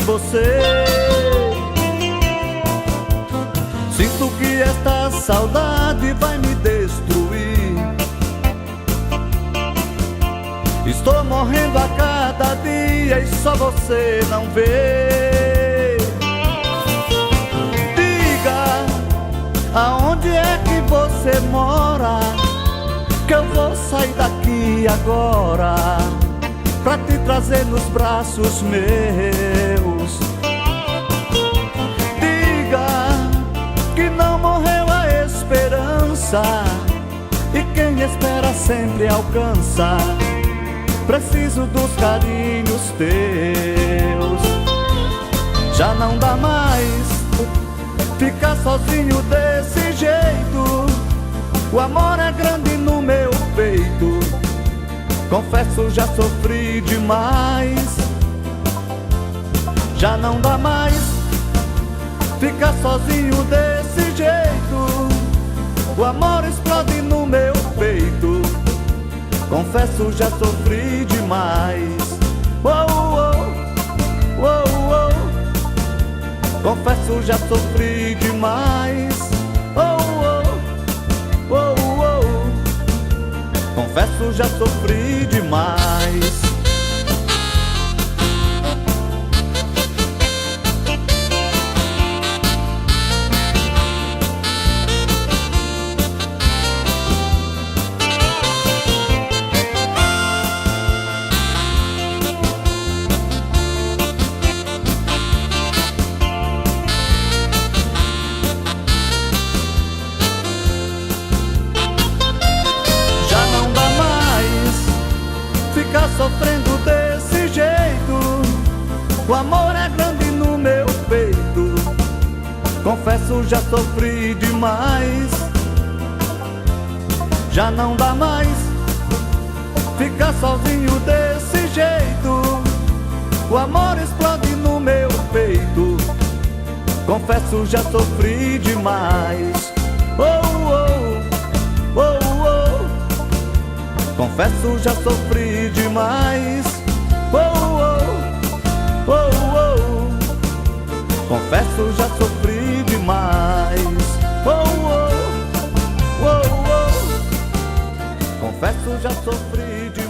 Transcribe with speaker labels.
Speaker 1: você. Sinto que esta saudade vai me destruir. Estou morrendo a cada dia e só você não vê. Diga, aonde é que você mora, que eu vou sair daqui agora pra te trazer nos braços meus. Diga que não morreu a esperança, e quem espera sempre alcança. Preciso dos carinhos teus. Já não dá mais ficar sozinho desse jeito. O amor é grande no meu peito. Confesso, já sofri demais. Já não dá mais ficar sozinho desse jeito. O amor explode no meu peito. Confesso, já sofri demais. Oh, oh, oh, oh. Confesso, já sofri demais. Oh, oh, oh, oh. Confesso, já sofri demais. Ficar sofrendo desse jeito. O amor é grande no meu peito. Confesso, já sofri demais. Já não dá mais ficar sozinho desse jeito. O amor explode no meu peito. Confesso, já sofri demais. Oh, oh, oh, oh. Confesso, já sofri demais. Oh, oh, oh, oh. Confesso, já sofri demais. Oh, oh, oh, oh. Confesso, já sofri demais.